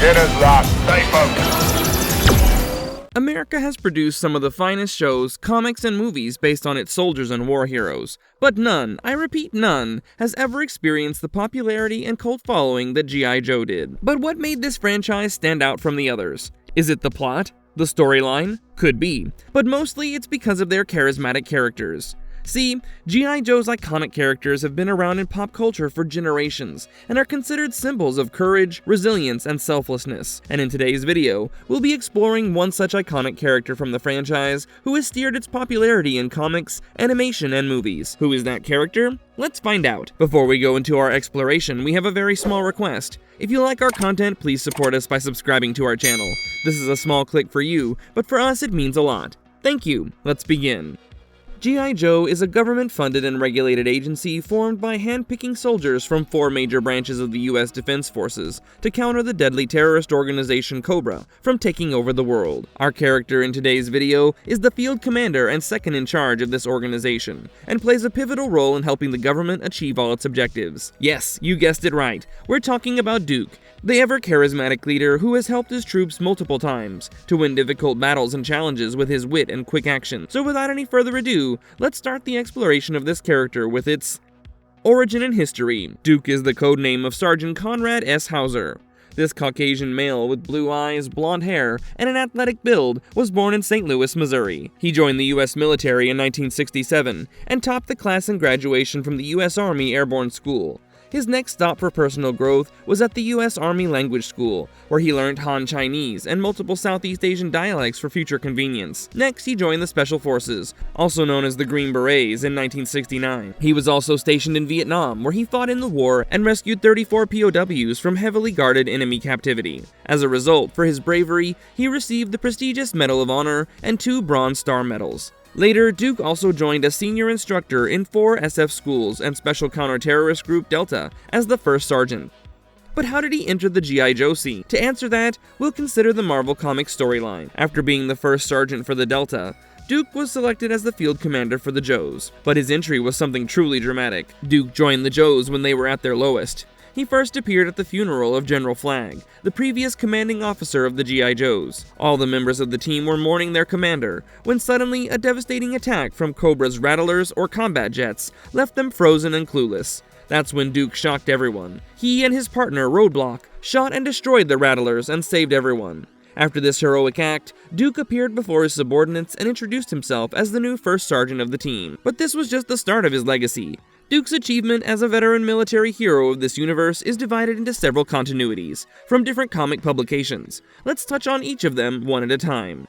It is locked. Stay focused. America has produced some of the finest shows, comics, and movies based on its soldiers and war heroes, but none, I repeat none, has ever experienced the popularity and cult following that G.I. Joe did. But what made this franchise stand out from the others? Is it the plot? The storyline? Could be, but mostly it's because of their charismatic characters. See, G.I. Joe's iconic characters have been around in pop culture for generations and are considered symbols of courage, resilience, and selflessness. And in today's video, we'll be exploring one such iconic character from the franchise who has steered its popularity in comics, animation, and movies. Who is that character? Let's find out. Before we go into our exploration, we have a very small request. If you like our content, please support us by subscribing to our channel. This is a small click for you, but for us it means a lot. Thank you. Let's begin. G.I. Joe is a government-funded and regulated agency formed by hand-picking soldiers from 4 major branches of the U.S. Defense Forces to counter the deadly terrorist organization Cobra from taking over the world. Our character in today's video is the field commander and second in charge of this organization, and plays a pivotal role in helping the government achieve all its objectives. Yes, you guessed it right, we're talking about Duke, the ever-charismatic leader who has helped his troops multiple times to win difficult battles and challenges with his wit and quick action. So without any further ado, let's start the exploration of this character with its origin and history. Duke is the code name of Sergeant Conrad S. Hauser. This Caucasian male with blue eyes, blonde hair, and an athletic build was born in St. Louis, Missouri. He joined the U.S. military in 1967 and topped the class in graduation from the U.S. Army Airborne School. His next stop for personal growth was at the U.S. Army Language School, where he learned Han Chinese and multiple Southeast Asian dialects for future convenience. Next, he joined the Special Forces, also known as the Green Berets, in 1969. He was also stationed in Vietnam, where he fought in the war and rescued 34 POWs from heavily guarded enemy captivity. As a result, for his bravery, he received the prestigious Medal of Honor and 2 Bronze Star medals. Later, Duke also joined as senior instructor in 4 SF schools and Special Counter-Terrorist Group Delta as the first sergeant. But how did he enter the G.I. Joe scene? To answer that, we'll consider the Marvel Comics storyline. After being the first sergeant for the Delta, Duke was selected as the field commander for the Joes. But his entry was something truly dramatic. Duke joined the Joes when they were at their lowest. He first appeared at the funeral of General Flagg, the previous commanding officer of the G.I. Joes. All the members of the team were mourning their commander, when suddenly a devastating attack from Cobra's Rattlers or combat jets left them frozen and clueless. That's when Duke shocked everyone. He and his partner, Roadblock, shot and destroyed the Rattlers and saved everyone. After this heroic act, Duke appeared before his subordinates and introduced himself as the new first sergeant of the team. But this was just the start of his legacy. Duke's achievement as a veteran military hero of this universe is divided into several continuities, from different comic publications. Let's touch on each of them one at a time.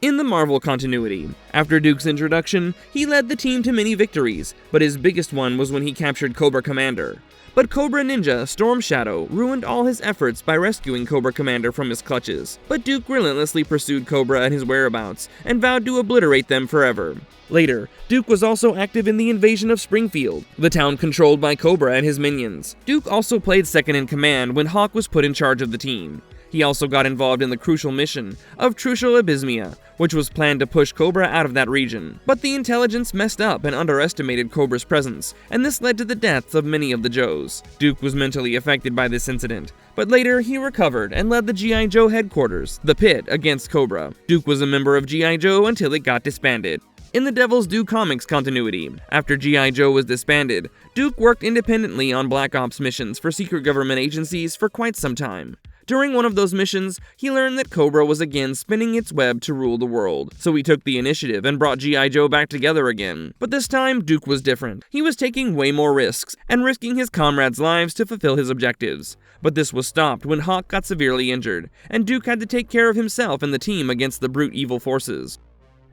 In the Marvel continuity, after Duke's introduction, he led the team to many victories, but his biggest one was when he captured Cobra Commander. But Cobra Ninja Storm Shadow ruined all his efforts by rescuing Cobra Commander from his clutches. But Duke relentlessly pursued Cobra and his whereabouts, and vowed to obliterate them forever. Later, Duke was also active in the invasion of Springfield, the town controlled by Cobra and his minions. Duke also played second in command when Hawk was put in charge of the team. He also got involved in the crucial mission of Trucial Abysmia, which was planned to push Cobra out of that region. But the intelligence messed up and underestimated Cobra's presence, and this led to the deaths of many of the Joes. Duke was mentally affected by this incident, but later he recovered and led the G.I. Joe headquarters, the Pit, against Cobra. Duke was a member of G.I. Joe until it got disbanded. In the Devil's Due Comics continuity, after G.I. Joe was disbanded, Duke worked independently on Black Ops missions for secret government agencies for quite some time. During one of those missions, he learned that Cobra was again spinning its web to rule the world, so he took the initiative and brought G.I. Joe back together again. But this time, Duke was different. He was taking way more risks, and risking his comrades' lives to fulfill his objectives. But this was stopped when Hawk got severely injured, and Duke had to take care of himself and the team against the brute evil forces.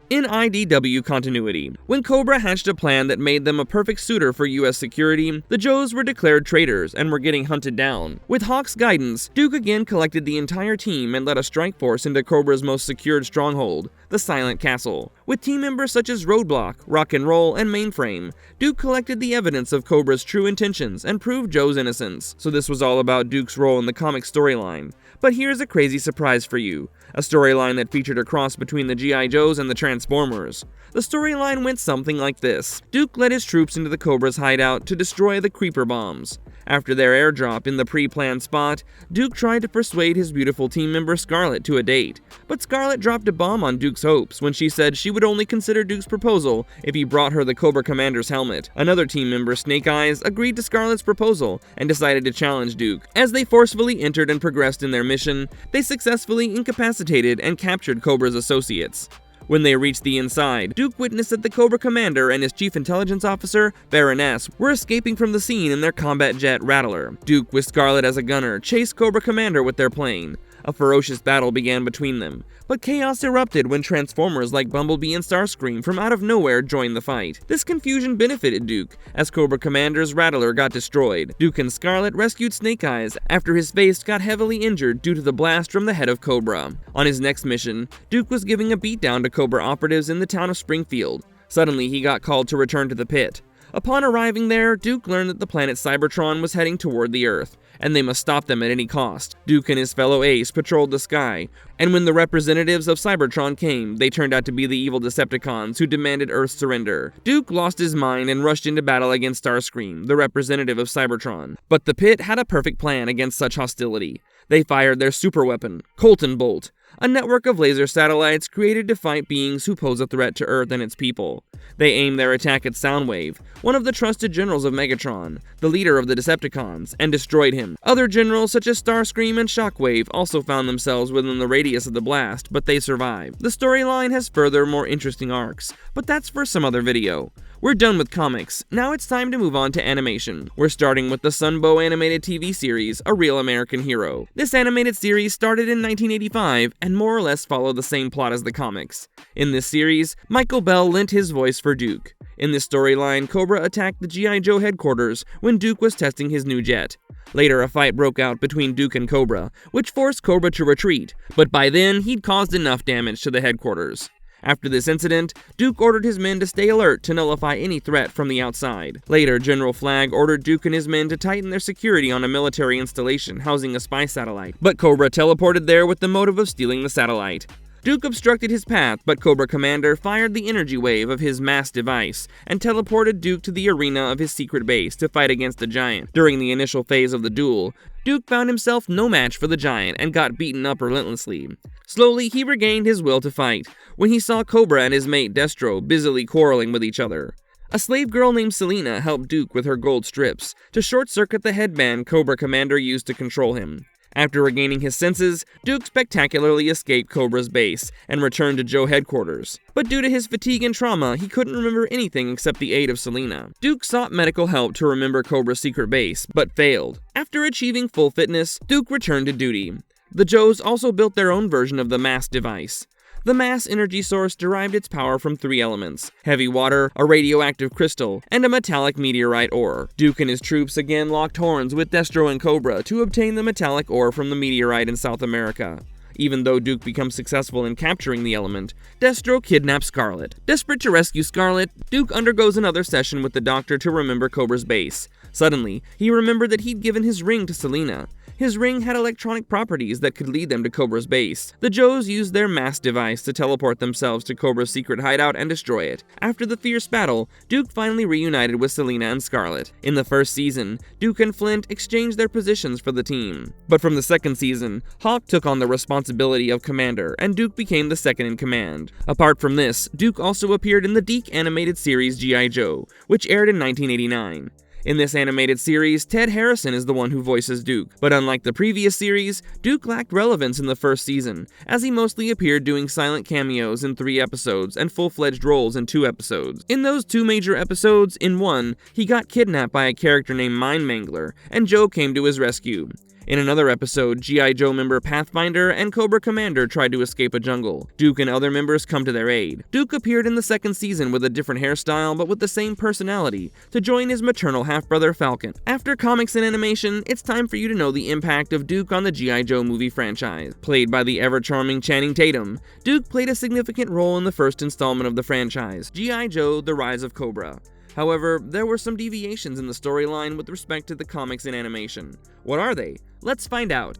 In IDW continuity, when Cobra hatched a plan that made them a perfect suitor for US security, the Joes were declared traitors and were getting hunted down. With Hawk's guidance, Duke again collected the entire team and led a strike force into Cobra's most secured stronghold, the Silent Castle. With team members such as Roadblock, Rock and Roll, and Mainframe, Duke collected the evidence of Cobra's true intentions and proved Joe's innocence. So this was all about Duke's role in the comic storyline. But here's a crazy surprise for you. A storyline that featured a cross between the G.I. Joes and the Transformers. The storyline went something like this. Duke led his troops into the Cobra's hideout to destroy the Creeper bombs. After their airdrop in the pre-planned spot, Duke tried to persuade his beautiful team member Scarlet to a date, but Scarlet dropped a bomb on Duke's hopes when she said she would only consider Duke's proposal if he brought her the Cobra Commander's helmet. Another team member, Snake Eyes, agreed to Scarlet's proposal and decided to challenge Duke. As they forcefully entered and progressed in their mission, they successfully incapacitated and captured Cobra's associates. When they reached the inside, Duke witnessed that the Cobra Commander and his chief intelligence officer, Baroness, were escaping from the scene in their combat jet Rattler. Duke, with Scarlet as a gunner, chased Cobra Commander with their plane. A ferocious battle began between them, but chaos erupted when Transformers like Bumblebee and Starscream from out of nowhere joined the fight. This confusion benefited Duke, as Cobra Commander's Rattler got destroyed. Duke and Scarlet rescued Snake Eyes after his face got heavily injured due to the blast from the head of Cobra. On his next mission, Duke was giving a beatdown to Cobra operatives in the town of Springfield. Suddenly, he got called to return to the pit. Upon arriving there, Duke learned that the planet Cybertron was heading toward the Earth, and they must stop them at any cost. Duke and his fellow Ace patrolled the sky, and when the representatives of Cybertron came, they turned out to be the evil Decepticons who demanded Earth's surrender. Duke lost his mind and rushed into battle against Starscream, the representative of Cybertron. But the pit had a perfect plan against such hostility. They fired their superweapon, Colton Bolt, a network of laser satellites created to fight beings who pose a threat to Earth and its people. They aimed their attack at Soundwave, one of the trusted generals of Megatron, the leader of the Decepticons, and destroyed him. Other generals such as Starscream and Shockwave also found themselves within the radius of the blast, but they survived. The storyline has further, more interesting arcs, but that's for some other video. We're done with comics, now it's time to move on to animation. We're starting with the Sunbow animated TV series, A Real American Hero. This animated series started in 1985 and more or less followed the same plot as the comics. In this series, Michael Bell lent his voice for Duke. In this storyline, Cobra attacked the G.I. Joe headquarters when Duke was testing his new jet. Later, a fight broke out between Duke and Cobra, which forced Cobra to retreat, but by then, he'd caused enough damage to the headquarters. After this incident, Duke ordered his men to stay alert to nullify any threat from the outside. Later, General Flagg ordered Duke and his men to tighten their security on a military installation housing a spy satellite, but Cobra teleported there with the motive of stealing the satellite. Duke obstructed his path, but Cobra Commander fired the energy wave of his mass device and teleported Duke to the arena of his secret base to fight against the Giant. During the initial phase of the duel, Duke found himself no match for the Giant and got beaten up relentlessly. Slowly, he regained his will to fight when he saw Cobra and his mate Destro busily quarreling with each other. A slave girl named Selena helped Duke with her gold strips to short-circuit the headband Cobra Commander used to control him. After regaining his senses, Duke spectacularly escaped Cobra's base and returned to Joe headquarters. But due to his fatigue and trauma, he couldn't remember anything except the aid of Selena. Duke sought medical help to remember Cobra's secret base, but failed. After achieving full fitness, Duke returned to duty. The Joes also built their own version of the mass device. The mass energy source derived its power from 3 elements: heavy water, a radioactive crystal, and a metallic meteorite ore. Duke and his troops again locked horns with Destro and Cobra to obtain the metallic ore from the meteorite in South America. Even though Duke becomes successful in capturing the element, Destro kidnaps Scarlet. Desperate to rescue Scarlet, Duke undergoes another session with the Doctor to remember Cobra's base. Suddenly, he remembered that he'd given his ring to Selena. His ring had electronic properties that could lead them to Cobra's base. The Joes used their mass device to teleport themselves to Cobra's secret hideout and destroy it. After the fierce battle, Duke finally reunited with Selena and Scarlet. In the first season, Duke and Flint exchanged their positions for the team. But from the second season, Hawk took on the responsibility of commander, and Duke became the second in command. Apart from this, Duke also appeared in the Deke animated series G.I. Joe, which aired in 1989. In this animated series, Ted Harrison is the one who voices Duke, but unlike the previous series, Duke lacked relevance in the first season, as he mostly appeared doing silent cameos in 3 episodes and full-fledged roles in 2 episodes. In those 2 major episodes, in one, he got kidnapped by a character named Mind Mangler, and Joe came to his rescue. In another episode, G.I. Joe member Pathfinder and Cobra Commander tried to escape a jungle. Duke and other members come to their aid. Duke appeared in the second season with a different hairstyle but with the same personality to join his maternal half-brother Falcon. After comics and animation, it's time for you to know the impact of Duke on the G.I. Joe movie franchise. Played by the ever-charming Channing Tatum, Duke played a significant role in the first installment of the franchise, G.I. Joe: The Rise of Cobra. However, there were some deviations in the storyline with respect to the comics and animation. What are they? Let's find out.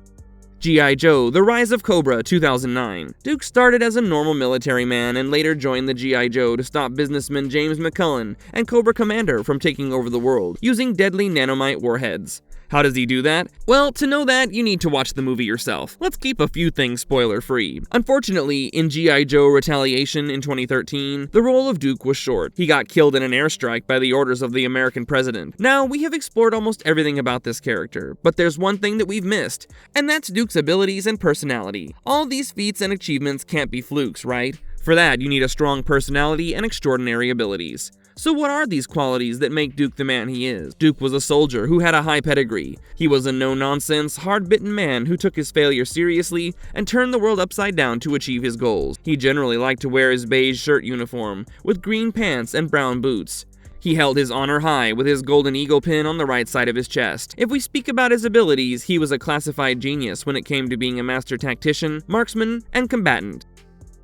G.I. Joe: The Rise of Cobra, 2009. Duke started as a normal military man and later joined the G.I. Joe to stop businessman James McCullen and Cobra Commander from taking over the world using deadly nanomite warheads. How does he do that? Well, to know that, you need to watch the movie yourself. Let's keep a few things spoiler-free. Unfortunately, in G.I. Joe Retaliation in 2013, the role of Duke was short. He got killed in an airstrike by the orders of the American president. Now, we have explored almost everything about this character, but there's one thing that we've missed, and that's Duke's abilities and personality. All these feats and achievements can't be flukes, right? For that, you need a strong personality and extraordinary abilities. So what are these qualities that make Duke the man he is? Duke was a soldier who had a high pedigree. He was a no-nonsense, hard-bitten man who took his failure seriously and turned the world upside down to achieve his goals. He generally liked to wear his beige shirt uniform, with green pants and brown boots. He held his honor high with his golden eagle pin on the right side of his chest. If we speak about his abilities, he was a classified genius when it came to being a master tactician, marksman, and combatant.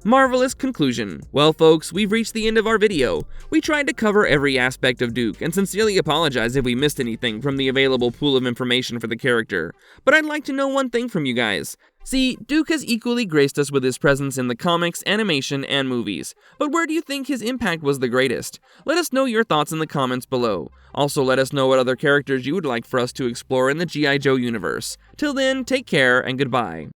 Marvelous conclusion. Well folks, we've reached the end of our video. We tried to cover every aspect of Duke, and sincerely apologize if we missed anything from the available pool of information for the character. But I'd like to know one thing from you guys. See, Duke has equally graced us with his presence in the comics, animation, and movies. But where do you think his impact was the greatest? Let us know your thoughts in the comments below. Also, let us know what other characters you would like for us to explore in the G.I. Joe universe. Till then, take care and goodbye.